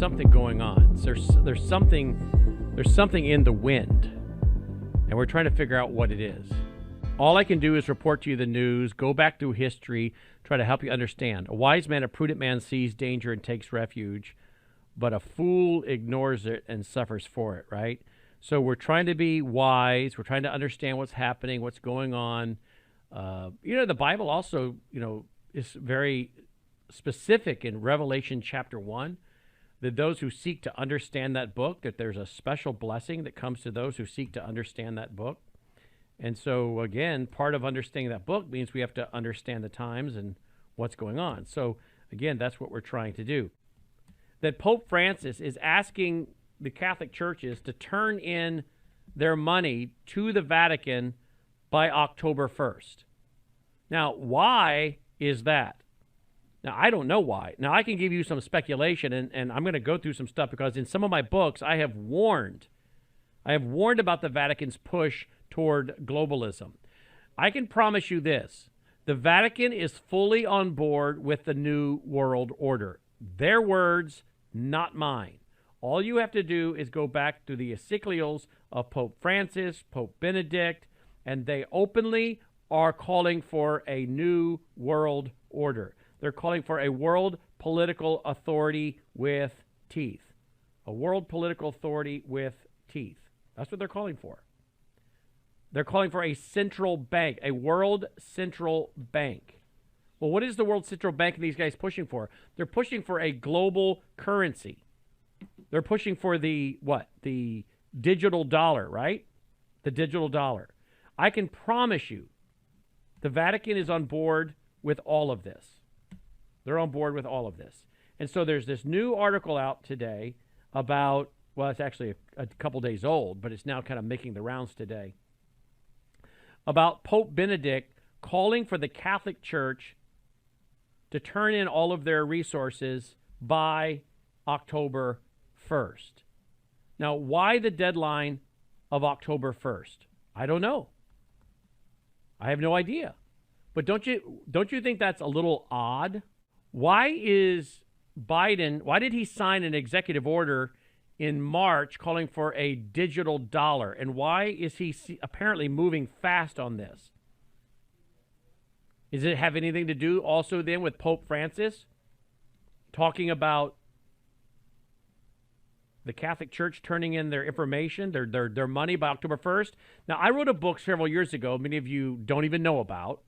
something going on. There's something in the wind, and we're trying to figure out what it is. All I can do is report to you the news, go back through history, try to help you understand. A wise man, a prudent man sees danger and takes refuge, but a fool ignores it and suffers for it, right? So we're trying to be wise. We're trying to understand what's happening, what's going on. The Bible also, is very specific in Revelation chapter 1, that those who seek to understand that book, that there's a special blessing that comes to those who seek to understand that book. And so, again, part of understanding that book means we have to understand the times and what's going on. So, again, that's what we're trying to do. That Pope Francis is asking the Catholic churches to turn in their money to the Vatican by October 1st. Now, why is that? Now, I don't know why. Now, I can give you some speculation, and I'm going to go through some stuff because in some of my books, I have warned about the Vatican's push toward globalism. I can promise you this. The Vatican is fully on board with the New World Order. Their words, not mine. All you have to do is go back to the encyclicals of Pope Francis, Pope Benedict, and they openly are calling for a new world order. They're calling for a world political authority with teeth. A world political authority with teeth. That's what they're calling for. They're calling for a central bank, a world central bank. Well, what is the world central bank these guys pushing for? They're pushing for a global currency. They're pushing for the digital dollar, right? The digital dollar. I can promise you the Vatican is on board with all of this. They're on board with all of this. And so there's this new article out today about, well, it's actually a couple days old, but it's now kind of making the rounds today, about Pope Benedict calling for the Catholic Church to turn in all of their resources by October 1st. Now, why the deadline of October 1st? I don't know. I have no idea. But don't you think that's a little odd? Why did he sign an executive order in March calling for a digital dollar? And why is he apparently moving fast on this? Does it have anything to do also then with Pope Francis talking about the Catholic Church turning in their information, their money by October 1st? Now, I wrote a book several years ago, many of you don't even know about,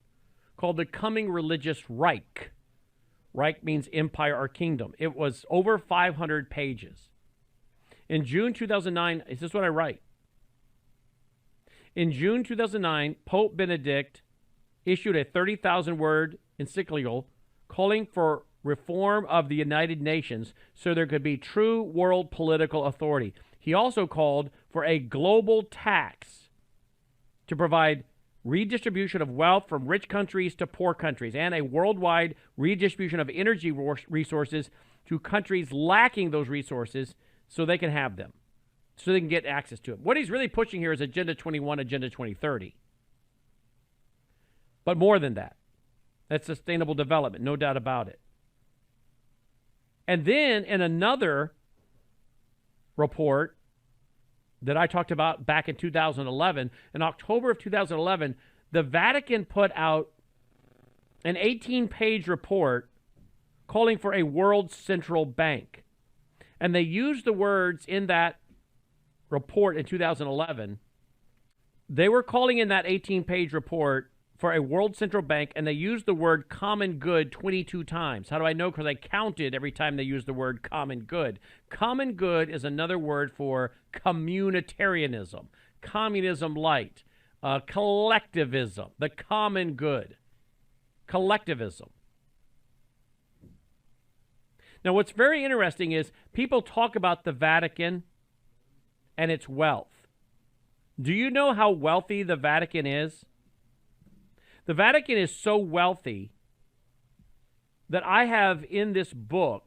called The Coming Religious Reich. Reich means empire or kingdom. It was over 500 pages. In June 2009, this is what I write. In June 2009, Pope Benedict issued a 30,000-word encyclical calling for reform of the United Nations so there could be true world political authority. He also called for a global tax to provide redistribution of wealth from rich countries to poor countries, and a worldwide redistribution of energy resources to countries lacking those resources so they can have them, so they can get access to them. What he's really pushing here is Agenda 21, Agenda 2030. But more than that, that's sustainable development, no doubt about it. And then in another report that I talked about back in 2011, in October of 2011, the Vatican put out an 18-page report calling for a world central bank. And they used the words in that report in 2011. They were calling in that 18-page report for a world central bank, and they used the word common good 22 times. How do I know? Because I counted every time they used the word common good. Common good is another word for communitarianism, communism light, collectivism, the common good, collectivism. Now, what's very interesting is people talk about the Vatican and its wealth. Do you know how wealthy the Vatican is? The Vatican is so wealthy that I have in this book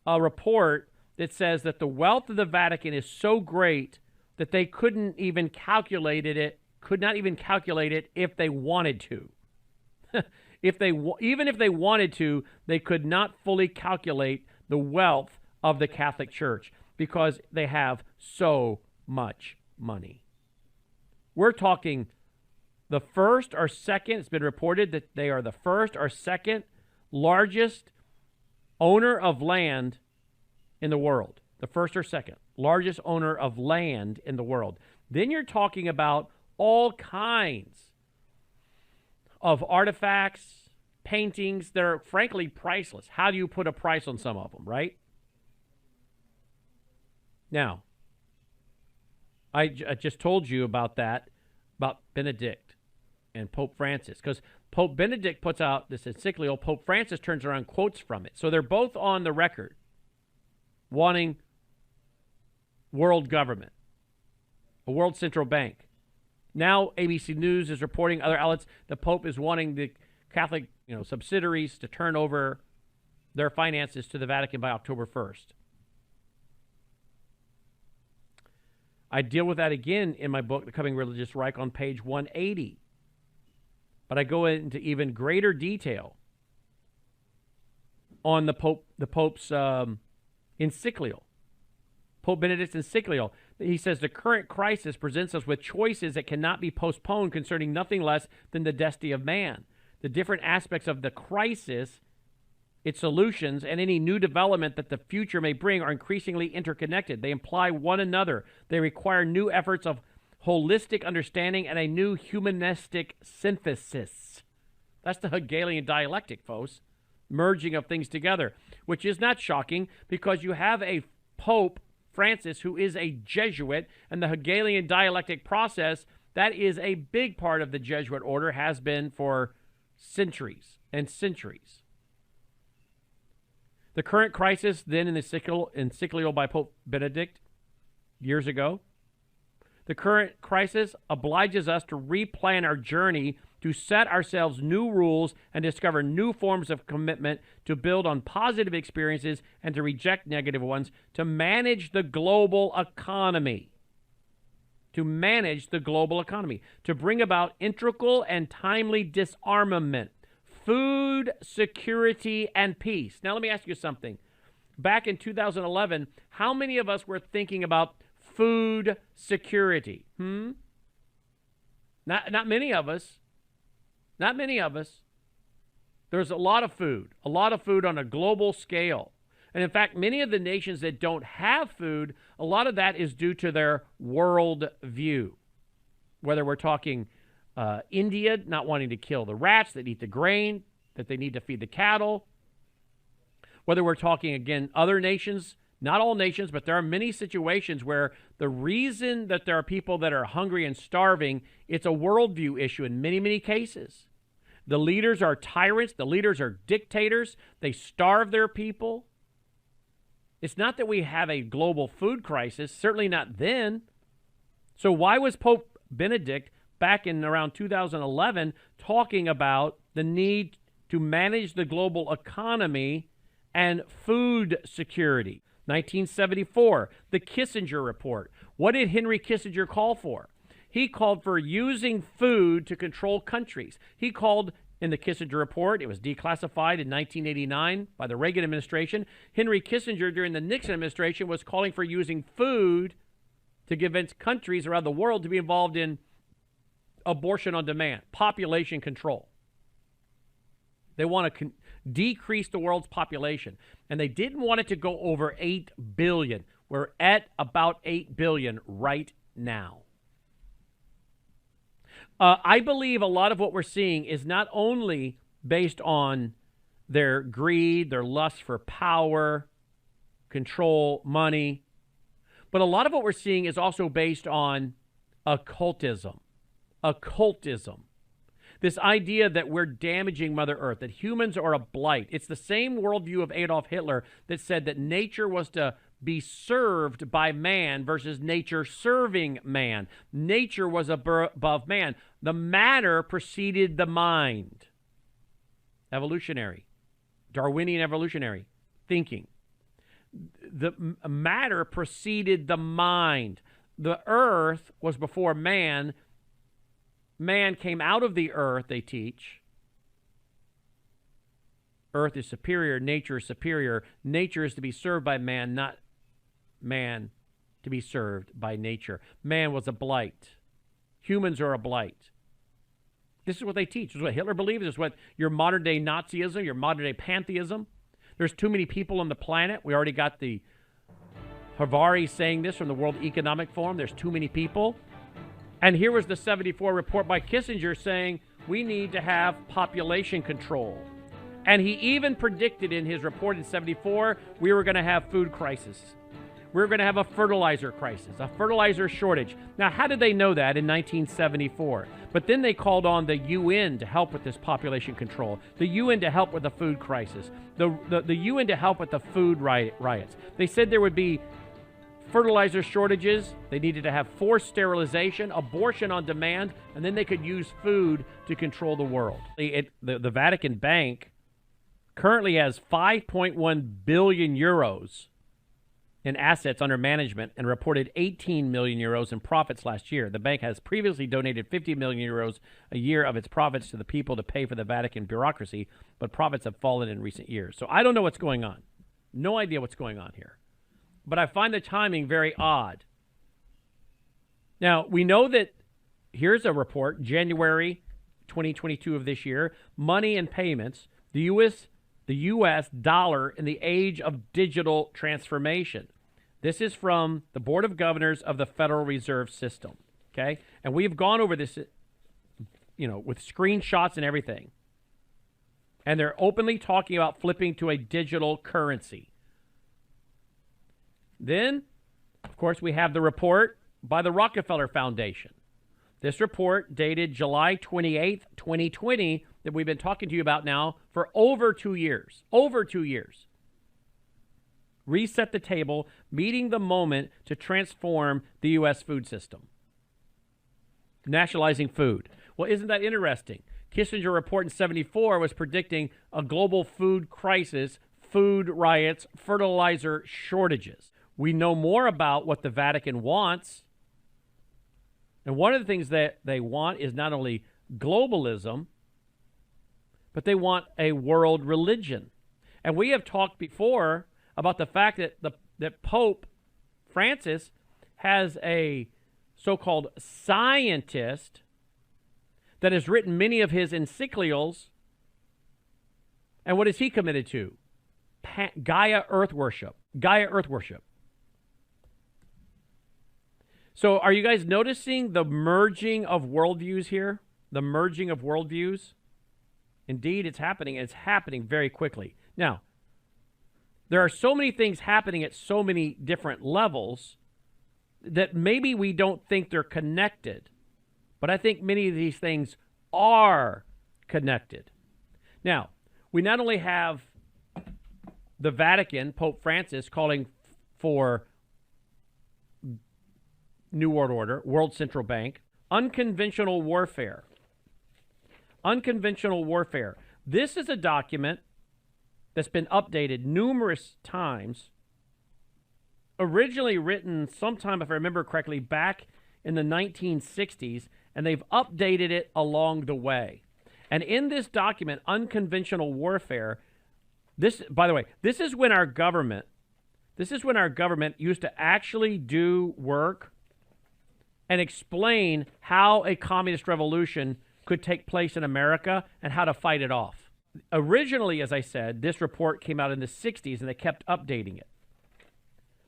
a report that says that the wealth of the Vatican is so great that they could not even calculate it if they wanted to. Even if they wanted to, they could not fully calculate the wealth of the Catholic Church because they have so much money. We're talking the first or second, it's been reported that they are the first or second largest owner of land in the world. The first or second largest owner of land in the world. Then you're talking about all kinds of artifacts, paintings that are frankly priceless. How do you put a price on some of them, right? Now, I just told you about that, about Benedict and Pope Francis, because Pope Benedict puts out this encyclical. Pope Francis turns around and quotes from it. So they're both on the record wanting world government, a world central bank. Now ABC News is reporting, other outlets, the Pope is wanting the Catholic subsidiaries to turn over their finances to the Vatican by October 1st. I deal with that again in my book, The Coming Religious Reich, on page 180. But I go into even greater detail on the Pope's encyclical, Pope Benedict's encyclical. He says the current crisis presents us with choices that cannot be postponed concerning nothing less than the destiny of man. The different aspects of the crisis, its solutions, and any new development that the future may bring are increasingly interconnected. They imply one another. They require new efforts of holistic understanding and a new humanistic synthesis. That's the Hegelian dialectic, folks. Merging of things together, which is not shocking because you have a Pope, Francis, who is a Jesuit, and the Hegelian dialectic process, that is a big part of the Jesuit order, has been for centuries and centuries. The current crisis, then, in the encyclical by Pope Benedict years ago, the current crisis obliges us to replan our journey, to set ourselves new rules and discover new forms of commitment, to build on positive experiences and to reject negative ones, to manage the global economy. To manage the global economy, to bring about integral and timely disarmament, food security, and peace. Now, let me ask you something. Back in 2011, how many of us were thinking about food security? Not many of us. Not many of us. There's a lot of food on a global scale. And in fact, many of the nations that don't have food, a lot of that is due to their world view. Whether we're talking India not wanting to kill the rats that eat the grain that they need to feed the cattle. Whether we're talking, again, other nations, not all nations, but there are many situations where the reason that there are people that are hungry and starving, it's a worldview issue in many, many cases. The leaders are tyrants. The leaders are dictators. They starve their people. It's not that we have a global food crisis, certainly not then. So why was Pope Benedict back in around 2011 talking about the need to manage the global economy and food security? 1974, the Kissinger report. What did Henry Kissinger call for? He called for using food to control countries. He called, in the Kissinger report, it was declassified in 1989 by the Reagan administration. Henry Kissinger, during the Nixon administration, was calling for using food to convince countries around the world to be involved in abortion on demand, population control. They want to decrease the world's population, and they didn't want it to go over 8 billion. We're at about 8 billion right now. I believe a lot of what we're seeing is not only based on their greed, their lust for power, control, money, but a lot of what we're seeing is also based on occultism. Occultism. This idea that we're damaging Mother Earth, that humans are a blight. It's the same worldview of Adolf Hitler that said that nature was to be served by man versus nature serving man. Nature was above man. The matter preceded the mind. Evolutionary, Darwinian evolutionary thinking. The matter preceded the mind. The earth was before man. Man came out of the earth, they teach, Earth is superior. Nature is superior. Nature is to be served by man, not man to be served by nature. Man was a blight. Humans are a blight. This is what they teach. This is what Hitler believes. This is what your modern-day Nazism, your modern-day pantheism. There's too many people on the planet. We already got the Havari saying this from the World Economic Forum. There's too many people. And here was the 74 report by Kissinger saying we need to have population control. And he even predicted in his report in 74 we were going to have food crisis. We were going to have a fertilizer crisis, a fertilizer shortage. Now, how did they know that in 1974? But then they called on the UN to help with this population control, the UN to help with the food crisis, the UN to help with the food riots. They said there would be fertilizer shortages. They needed to have forced sterilization, abortion on demand, and then they could use food to control the world. The Vatican Bank currently has 5.1 billion euros in assets under management and reported 18 million euros in profits last year. The bank has previously donated 50 million euros a year of its profits to the people to pay for the Vatican bureaucracy, but profits have fallen in recent years. So I don't know what's going on. No idea what's going on here. But I find the timing very odd. Now, we know that here's a report, January 2022 of this year, money and payments, the U.S. dollar in the age of digital transformation. This is from the Board of Governors of the Federal Reserve System, okay? And we've gone over this, with screenshots and everything. And they're openly talking about flipping to a digital currency. Then, of course, we have the report by the Rockefeller Foundation. This report dated July 28th, 2020, that we've been talking to you about now for over 2 years. Over 2 years. Reset the table, meeting the moment to transform the U.S. food system. Nationalizing food. Well, isn't that interesting? Kissinger report in 74 was predicting a global food crisis, food riots, fertilizer shortages. We know more about what the Vatican wants. And one of the things that they want is not only globalism, but they want a world religion. And we have talked before about the fact that Pope Francis has a so-called scientist that has written many of his encyclicals. And what is he committed to? Gaia Earth worship. Gaia Earth worship. So are you guys noticing the merging of worldviews here? The merging of worldviews? Indeed, it's happening, and it's happening very quickly. Now, there are so many things happening at so many different levels that maybe we don't think they're connected. But I think many of these things are connected. Now, we not only have the Vatican, Pope Francis, calling for New World Order, World Central Bank, unconventional warfare. Unconventional warfare. This is a document that's been updated numerous times, originally written sometime, if I remember correctly, back in the 1960s, and they've updated it along the way. And in this document, Unconventional Warfare, this, by the way, this is when our government used to actually do work and explain how a communist revolution could take place in America and how to fight it off. Originally, as I said, this report came out in the 60s, and they kept updating it.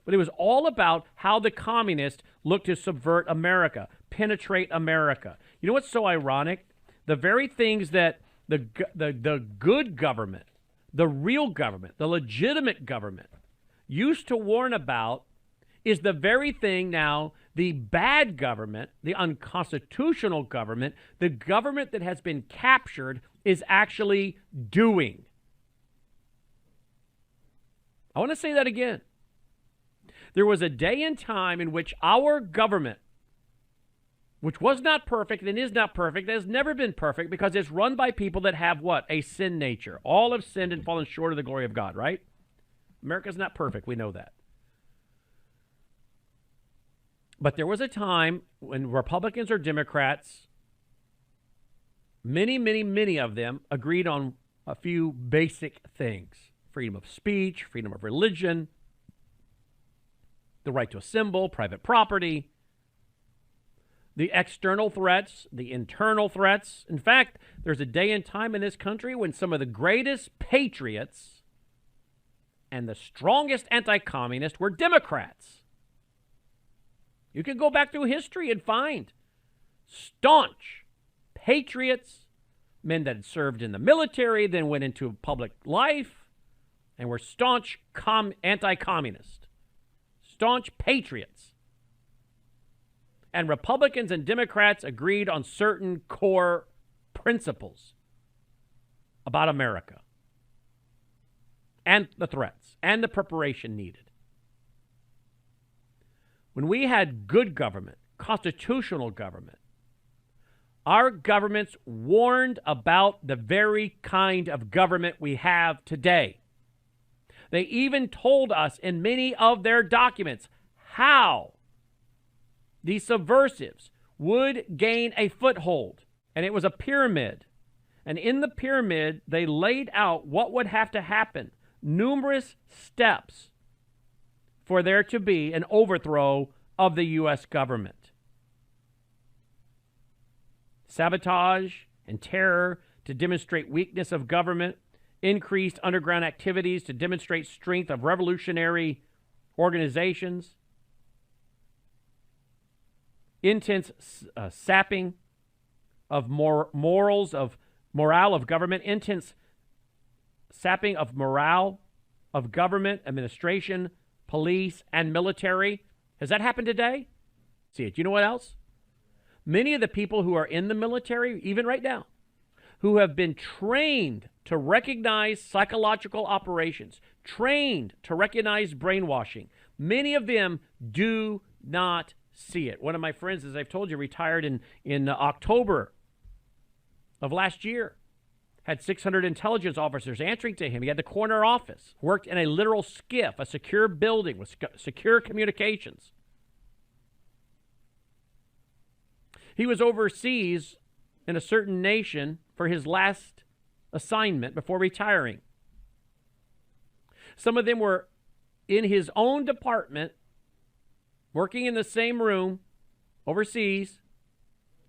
But it was all about how the communists looked to subvert America, penetrate America. You know what's so ironic? The very things that the good government, the real government, the legitimate government used to warn about is the very thing now the bad government, the unconstitutional government, the government that has been captured is actually doing. I want to say that again. There was a day and time in which our government, which was not perfect and is not perfect, has never been perfect because it's run by people that have what? A sin nature. All have sinned and fallen short of the glory of God, right? America's not perfect. We know that. But there was a time when Republicans or Democrats, many of them agreed on a few basic things: freedom of speech, freedom of religion, the right to assemble, private property, the external threats, the internal threats. In fact, there's a day and time in this country when some of the greatest patriots and the strongest anti-communists were Democrats. You can go back through history and find staunch patriots, men that had served in the military, then went into public life, and were staunch anti-communist, staunch patriots. And Republicans and Democrats agreed on certain core principles about America and the threats and the preparation needed. When we had good government, constitutional government, our governments warned about the very kind of government we have today. They even told us in many of their documents how the subversives would gain a foothold. And it was a pyramid. And in the pyramid, they laid out what would have to happen, numerous steps for there to be an overthrow of the U.S. government. Sabotage and terror to demonstrate weakness of government, increased underground activities to demonstrate strength of revolutionary organizations, intense sapping of morals, of morale of government, intense sapping of morale of government, administration, police, and military. Has that happened today? See it. You know what else? Many of the people who are in the military, even right now, who have been trained to recognize psychological operations, trained to recognize brainwashing, many of them do not see it. One of my friends, as I've told you, retired in October of last year. Had 600 intelligence officers answering to him. He had the corner office, worked in a literal SCIF, a secure building with secure communications. He was overseas in a certain nation for his last assignment before retiring. Some of them were in his own department, working in the same room overseas,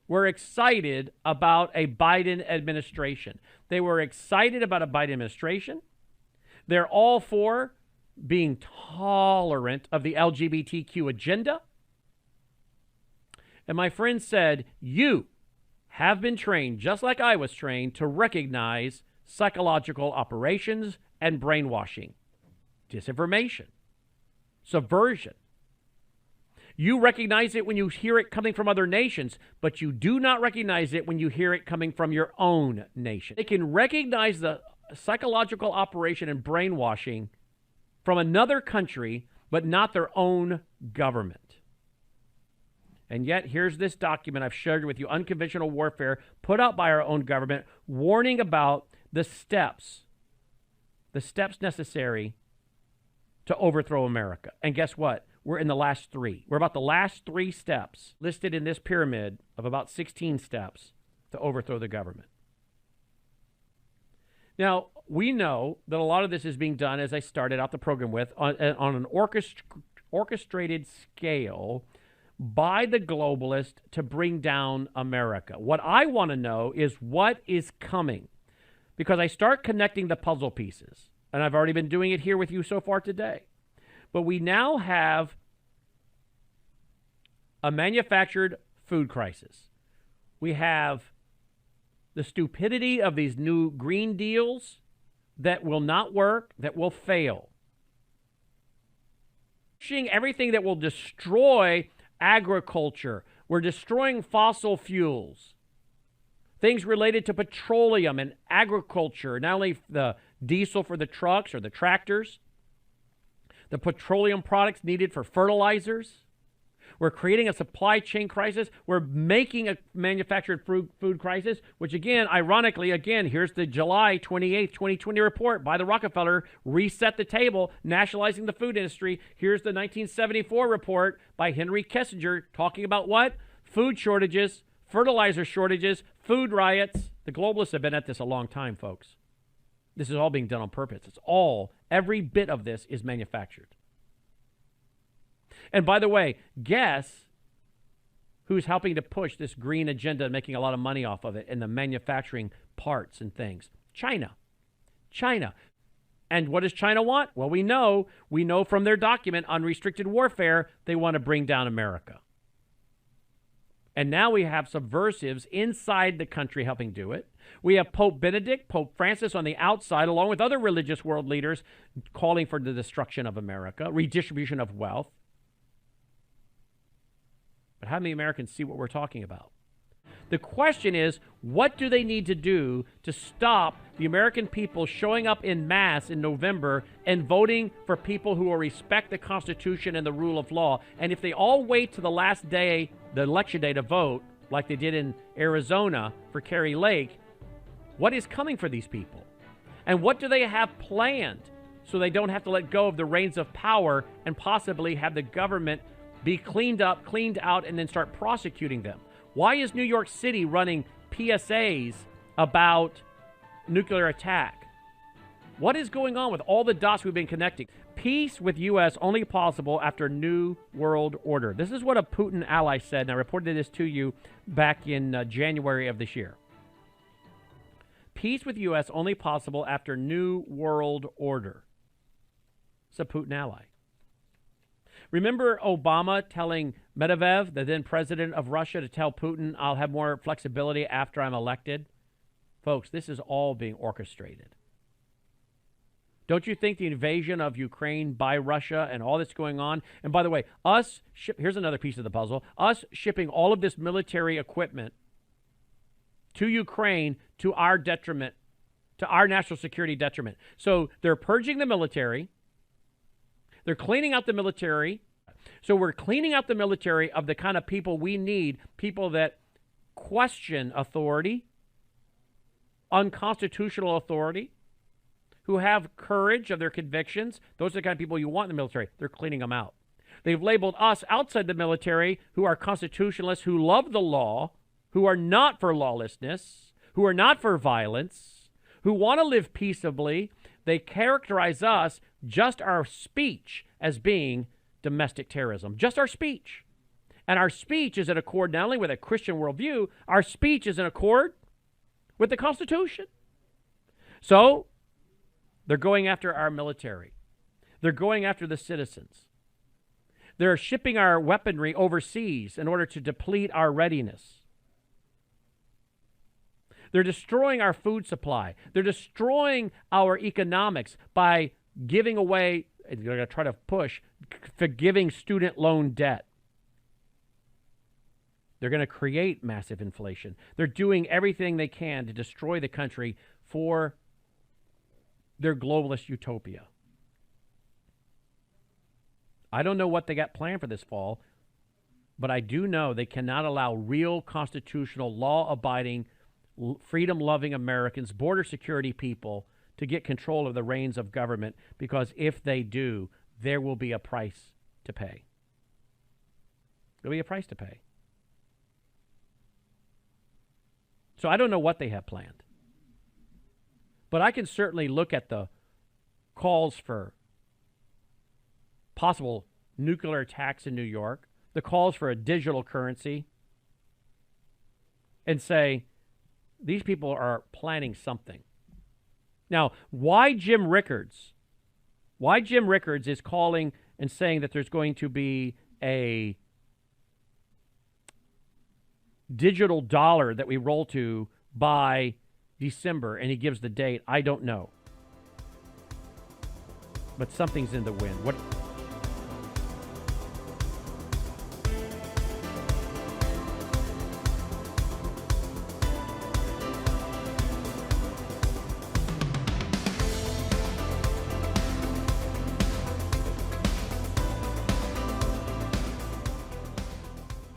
were excited about a Biden administration. They were excited about a Biden administration. They're all for being tolerant of the LGBTQ agenda. And my friend said, you have been trained, just like I was trained, to recognize psychological operations and brainwashing, disinformation, subversion. You recognize it when you hear it coming from other nations, but you do not recognize it when you hear it coming from your own nation. They can recognize the psychological operation and brainwashing from another country, but not their own government. And yet, here's this document I've shared with you, Unconventional Warfare, put out by our own government, warning about the steps necessary to overthrow America. And guess what? We're in the last three. We're about the last three steps listed in this pyramid of about 16 steps to overthrow the government. Now, we know that a lot of this is being done, as I started out the program with, on an orchestrated scale by the globalists to bring down America. What I want to know is what is coming, because I start connecting the puzzle pieces, and I've already been doing it here with you so far today. But we now have a manufactured food crisis. We have the stupidity of these new green deals that will not work, that will fail. Pushing everything that will destroy agriculture. We're destroying fossil fuels. Things related to petroleum and agriculture, not only the diesel for the trucks or the tractors, the petroleum products needed for fertilizers. We're creating a supply chain crisis. We're making a manufactured food crisis, which again, ironically, here's the July 28th, 2020 report by the Rockefeller, reset the table, nationalizing the food industry. Here's the 1974 report by Henry Kissinger talking about what? Food shortages, fertilizer shortages, food riots. The globalists have been at this a long time, folks. This is all being done on purpose. Every bit of this is manufactured. And by the way, guess who's helping to push this green agenda and making a lot of money off of it in the manufacturing parts and things? China. And what does China want? Well, we know from their document, Unrestricted Warfare, they want to bring down America. And now we have subversives inside the country helping do it. We have Pope Benedict, Pope Francis on the outside, along with other religious world leaders calling for the destruction of America, redistribution of wealth. But how many Americans see what we're talking about? The question is, what do they need to do to stop the American people showing up in mass in November and voting for people who will respect the Constitution and the rule of law? And if they all wait to the last day, the election day, to vote, like they did in Arizona for Kerry Lake, what is coming for these people? And what do they have planned so they don't have to let go of the reins of power and possibly have the government be cleaned out, and then start prosecuting them? Why is New York City running PSAs about nuclear attack? What is going on with all the dots we've been connecting? Peace with U.S. only possible after New World Order. This is what a Putin ally said, and I reported this to you back in January of this year. Peace with U.S. only possible after New World Order. It's a Putin ally. Remember Obama telling Medvedev, the then president of Russia, to tell Putin, I'll have more flexibility after I'm elected? Folks, this is all being orchestrated. Don't you think the invasion of Ukraine by Russia and all that's going on, and by the way, here's another piece of the puzzle, us shipping all of this military equipment to Ukraine to our detriment, to our national security detriment. So they're purging the military. They're cleaning out the military. So we're cleaning out the military of the kind of people we need, people that question authority, unconstitutional authority, who have courage of their convictions. Those are the kind of people you want in the military. They're cleaning them out. They've labeled us outside the military, who are constitutionalists, who love the law, who are not for lawlessness, who are not for violence, who want to live peaceably. They characterize us, just our speech, as being domestic terrorism. Just our speech. And our speech is in accord not only with a Christian worldview, our speech is in accord with the Constitution. So they're going after our military. They're going after the citizens. They're shipping our weaponry overseas in order to deplete our readiness. They're destroying our food supply. They're destroying our economics by giving away, they're going to try to push, forgiving student loan debt. They're going to create massive inflation. They're doing everything they can to destroy the country for their globalist utopia. I don't know what they got planned for this fall, but I do know they cannot allow real constitutional, law-abiding, freedom-loving Americans, border security people, to get control of the reins of government, because if they do, there will be a price to pay. There'll be a price to pay. So I don't know what they have planned. But I can certainly look at the calls for possible nuclear attacks in New York, the calls for a digital currency, and say, these people are planning something. Now, why Jim Rickards is calling and saying that there's going to be a digital dollar that we roll to by December, and he gives the date, I don't know. But something's in the wind. What